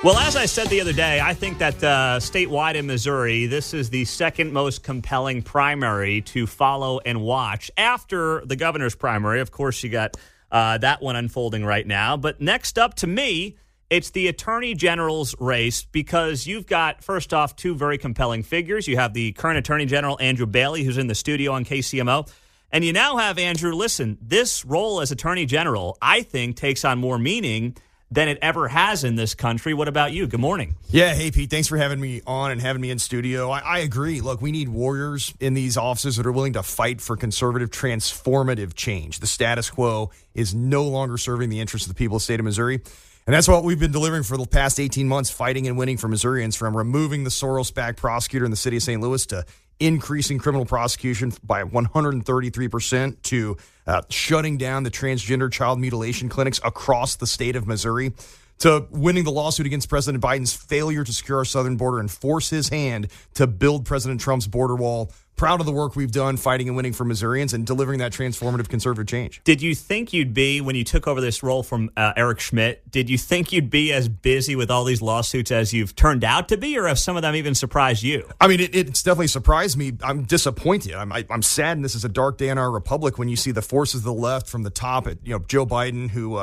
Well, as I said the other day, I think that statewide in Missouri, this is the second most compelling primary to follow and watch after the governor's primary. Of course, you got that one unfolding right now. But next up to me, it's the attorney general's race because you've got, first off, two very compelling figures. You have the current attorney general, Andrew Bailey, who's in the studio on KCMO. And you now have, Andrew, listen, this role as attorney general, I think, takes on more meaning than it ever has in this country. What about you? Good morning. Yeah, hey, Pete, thanks for having me on and having me in studio. I agree. Look, we need warriors in these offices that are willing to fight for conservative, transformative change. The status quo is no longer serving the interests of the people of the state of Missouri. And that's what we've been delivering for the past 18 months, fighting and winning for Missourians, from removing the Soros-backed prosecutor in the city of St. Louis to increasing criminal prosecution by 133% to shutting down the transgender child mutilation clinics across the state of Missouri, to winning the lawsuit against President Biden's failure to secure our southern border and force his hand to build President Trump's border wall. Proud of the work we've done fighting and winning for Missourians and delivering that transformative conservative change. Did you think you'd be, when you took over this role from Eric Schmidt, did you think you'd be as busy with all these lawsuits as you've turned out to be, or have some of them even surprised you? I mean, it's definitely surprised me. I'm disappointed. I'm saddened. This is a dark day in our republic when you see the forces of the left from the top at Joe Biden, who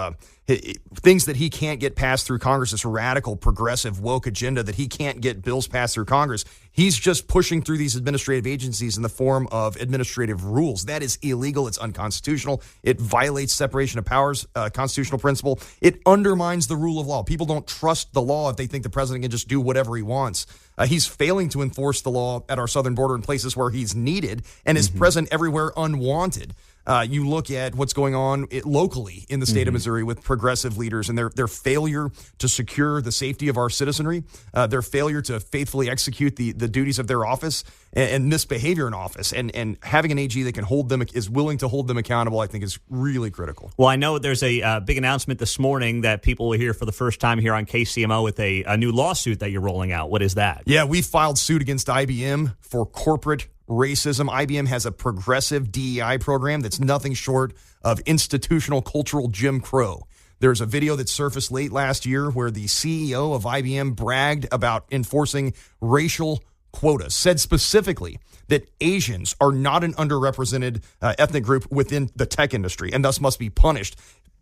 things that he can't get passed through Congress, this radical, progressive, woke agenda that he can't get bills passed through Congress. He's just pushing through these administrative agencies in the form of administrative rules. That is illegal. It's unconstitutional. It violates separation of powers, constitutional principle. It undermines the rule of law. People don't trust the law if they think the president can just do whatever he wants. He's failing to enforce the law at our southern border in places where he's needed and is present everywhere unwanted. You look at what's going on locally in the state of Missouri with progressive leaders and their failure to secure the safety of our citizenry, their failure to faithfully execute the duties of their office, and misbehavior in office. And having an AG that can hold them, is willing to hold them accountable, I think is really critical. Well, I know there's a big announcement this morning that people will hear for the first time here on KCMO with a new lawsuit that you're rolling out. What is that? Yeah, we filed suit against IBM for corporate racism. IBM has a progressive DEI program that's nothing short of institutional cultural Jim Crow. There's a video that surfaced late last year where the CEO of IBM bragged about enforcing racial quotas, said specifically that Asians are not an underrepresented ethnic group within the tech industry and thus must be punished,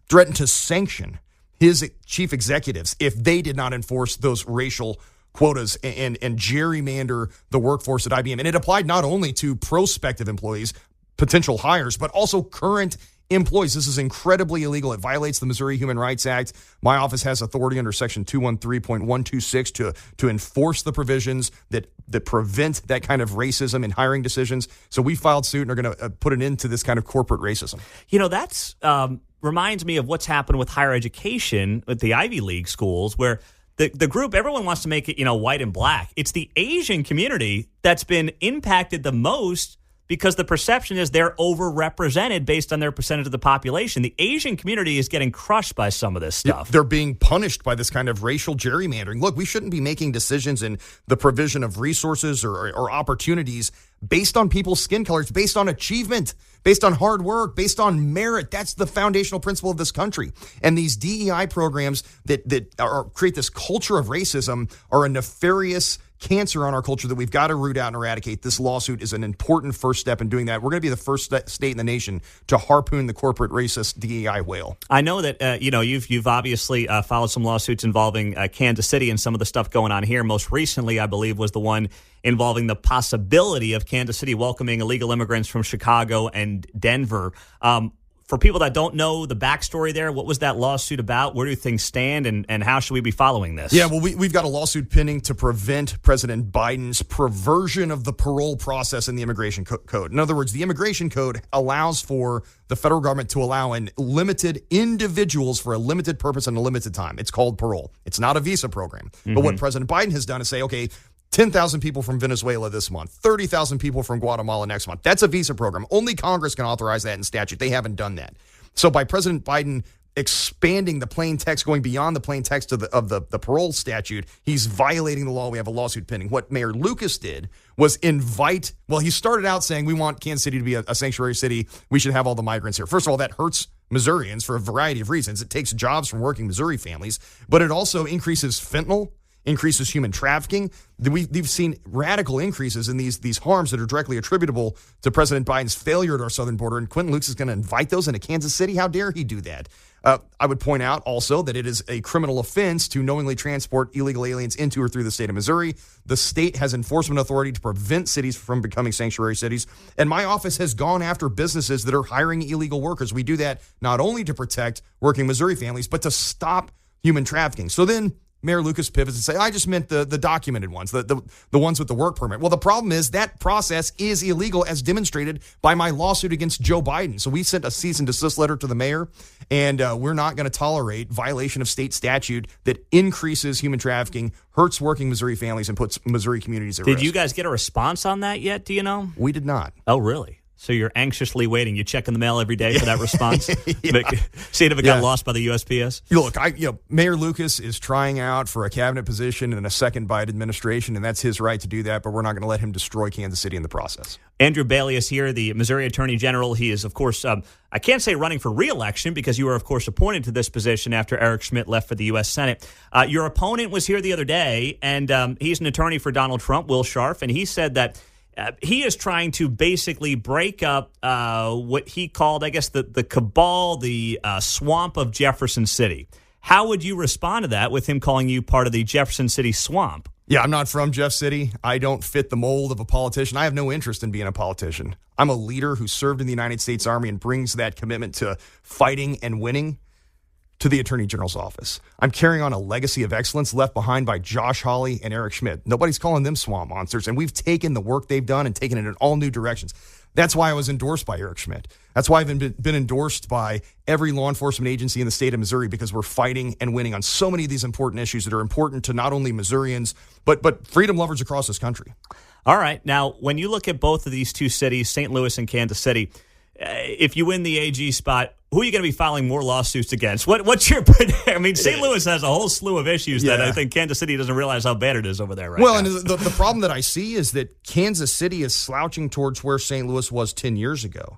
threatened to sanction his chief executives if they did not enforce those racial quotas and gerrymander the workforce at IBM. And it applied not only to prospective employees, potential hires, but also current employees. This is incredibly illegal. It violates the Missouri Human Rights Act. My office has authority under Section 213.126 to enforce the provisions that prevent that kind of racism in hiring decisions. So we filed suit and are going to put an end to this kind of corporate racism. You know, that's reminds me of what's happened with higher education with the Ivy League schools, where the group, everyone wants to make it, white and black. It's the Asian community that's been impacted the most because the perception is they're overrepresented based on their percentage of the population. The Asian community is getting crushed by some of this stuff. They're being punished by this kind of racial gerrymandering. Look, we shouldn't be making decisions in the provision of resources or opportunities based on people's skin colors, based on achievement, based on hard work, based on merit. That's the foundational principle of this country. And these DEI programs that create this culture of racism are a nefarious cancer on our culture that we've got to root out and eradicate. This lawsuit is an important first step in doing that. We're going to be the first state in the nation to harpoon the corporate racist DEI whale. I know that you've obviously followed some lawsuits involving Kansas City and some of the stuff going on here. Most recently, I believe, was the one involving the possibility of Kansas City welcoming illegal immigrants from Chicago and Denver. For people that don't know the backstory there, what was that lawsuit about? Where do things stand, and how should we be following this? Yeah, well, we've got a lawsuit pending to prevent President Biden's perversion of the parole process in the immigration code. In other words, the immigration code allows for the federal government to allow limited individuals for a limited purpose and a limited time. It's called parole. It's not a visa program. But what President Biden has done is say, okay, 10,000 people from Venezuela this month, 30,000 people from Guatemala next month. That's a visa program. Only Congress can authorize that in statute. They haven't done that. So by President Biden expanding the plain text, going beyond the plain text of the parole statute, he's violating the law. We have a lawsuit pending. What Mayor Lucas did was he started out saying we want Kansas City to be a sanctuary city. We should have all the migrants here. First of all, that hurts Missourians for a variety of reasons. It takes jobs from working Missouri families, but it also increases fentanyl, increases human trafficking. We've seen radical increases in these harms that are directly attributable to President Biden's failure at our southern border, and Quentin Lukes is going to invite those into Kansas City. How dare he do that? I would point out also that it is a criminal offense to knowingly transport illegal aliens into or through the state of Missouri. The state has enforcement authority to prevent cities from becoming sanctuary cities, and my office has gone after businesses that are hiring illegal workers. We do that not only to protect working Missouri families, but to stop human trafficking. So then Mayor Lucas pivots and say, I just meant the documented ones, the ones with the work permit. Well, the problem is that process is illegal as demonstrated by my lawsuit against Joe Biden. So we sent a cease and desist letter to the mayor, and we're not going to tolerate violation of state statute that increases human trafficking, hurts working Missouri families, and puts Missouri communities at risk. Did you guys get a response on that yet? Do you know? We did not. Oh, really? So you're anxiously waiting. You check in the mail every day for that response? Seeing if it got lost by the USPS? Look, Mayor Lucas is trying out for a cabinet position in a second Biden administration, and that's his right to do that, but we're not going to let him destroy Kansas City in the process. Andrew Bailey is here, the Missouri Attorney General. He is, of course, I can't say running for re-election because you were, of course, appointed to this position after Eric Schmidt left for the U.S. Senate. Your opponent was here the other day, and he's an attorney for Donald Trump, Will Scharf, and he said that he is trying to basically break up what he called, I guess, the cabal, the swamp of Jefferson City. How would you respond to that with him calling you part of the Jefferson City swamp? Yeah, I'm not from Jeff City. I don't fit the mold of a politician. I have no interest in being a politician. I'm a leader who served in the United States Army and brings that commitment to fighting and winning to the Attorney General's office. I'm carrying on a legacy of excellence left behind by Josh Hawley and Eric Schmidt. Nobody's calling them swamp monsters, and we've taken the work they've done and taken it in all new directions. That's why I was endorsed by Eric Schmidt. That's why I've been endorsed by every law enforcement agency in the state of Missouri, because we're fighting and winning on so many of these important issues that are important to not only Missourians, but freedom lovers across this country. All right. Now, when you look at both of these two cities, St. Louis and Kansas City, if you win the AG spot, who are you going to be filing more lawsuits against? What's your – I mean, St. Louis has a whole slew of issues that I think Kansas City doesn't realize how bad it is over there right now. Well, and the problem that I see is that Kansas City is slouching towards where St. Louis was 10 years ago.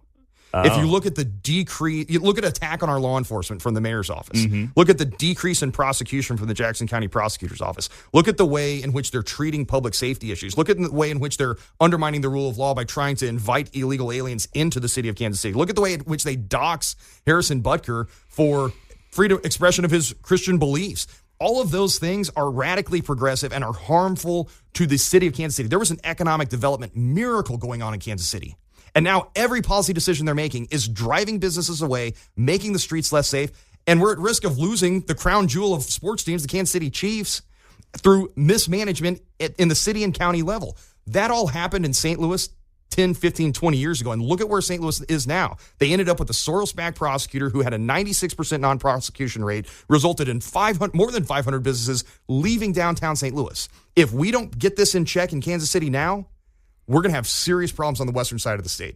If you look at the decrease, you look at attack on our law enforcement from the mayor's office. Mm-hmm. Look at the decrease in prosecution from the Jackson County prosecutor's office. Look at the way in which they're treating public safety issues. Look at the way in which they're undermining the rule of law by trying to invite illegal aliens into the city of Kansas City. Look at the way in which they dox Harrison Butker for freedom expression of his Christian beliefs. All of those things are radically progressive and are harmful to the city of Kansas City. There was an economic development miracle going on in Kansas City. And now every policy decision they're making is driving businesses away, making the streets less safe, and we're at risk of losing the crown jewel of sports teams, the Kansas City Chiefs, through mismanagement in the city and county level. That all happened in St. Louis 10, 15, 20 years ago, and look at where St. Louis is now. They ended up with a Soros-backed prosecutor who had a 96% non-prosecution rate, resulted in more than 500 businesses leaving downtown St. Louis. If we don't get this in check in Kansas City now, we're going to have serious problems on the western side of the state.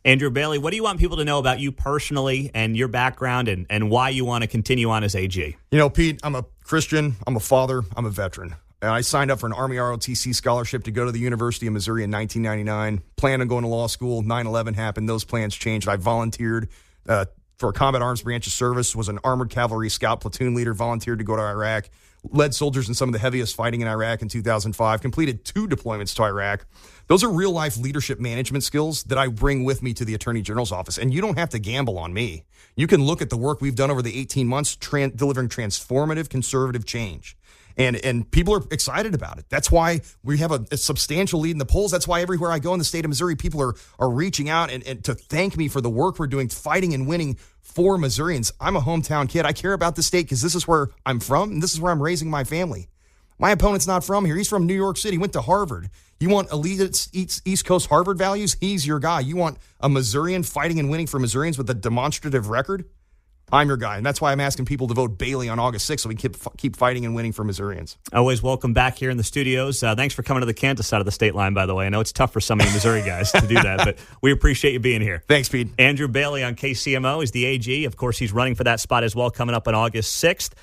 Andrew Bailey, what do you want people to know about you personally and your background and why you want to continue on as AG? You know, Pete, I'm a Christian, I'm a father, I'm a veteran. And I signed up for an Army ROTC scholarship to go to the University of Missouri in 1999. Planned on going to law school. 9/11 happened. Those plans changed. I volunteered for a combat arms branch of service, was an armored cavalry scout platoon leader, volunteered to go to Iraq, led soldiers in some of the heaviest fighting in Iraq in 2005, completed 2 deployments to Iraq. Those are real-life leadership management skills that I bring with me to the Attorney General's office, and you don't have to gamble on me. You can look at the work we've done over the 18 months delivering transformative conservative change, and people are excited about it. That's why we have a substantial lead in the polls. That's why everywhere I go in the state of Missouri, people are reaching out and to thank me for the work we're doing, fighting and winning for Missourians. I'm a hometown kid. I care about the state because this is where I'm from, and this is where I'm raising my family. My opponent's not from here. He's from New York City, went to Harvard. You want elite East Coast Harvard values? He's your guy. You want a Missourian fighting and winning for Missourians with a demonstrative record? I'm your guy, and that's why I'm asking people to vote Bailey on August 6th so we can keep fighting and winning for Missourians. Always welcome back here in the studios. Thanks for coming to the Kansas side of the state line, by the way. I know it's tough for some of you Missouri guys to do that, but we appreciate you being here. Thanks, Pete. Andrew Bailey on KCMO is the AG. Of course, he's running for that spot as well coming up on August 6th.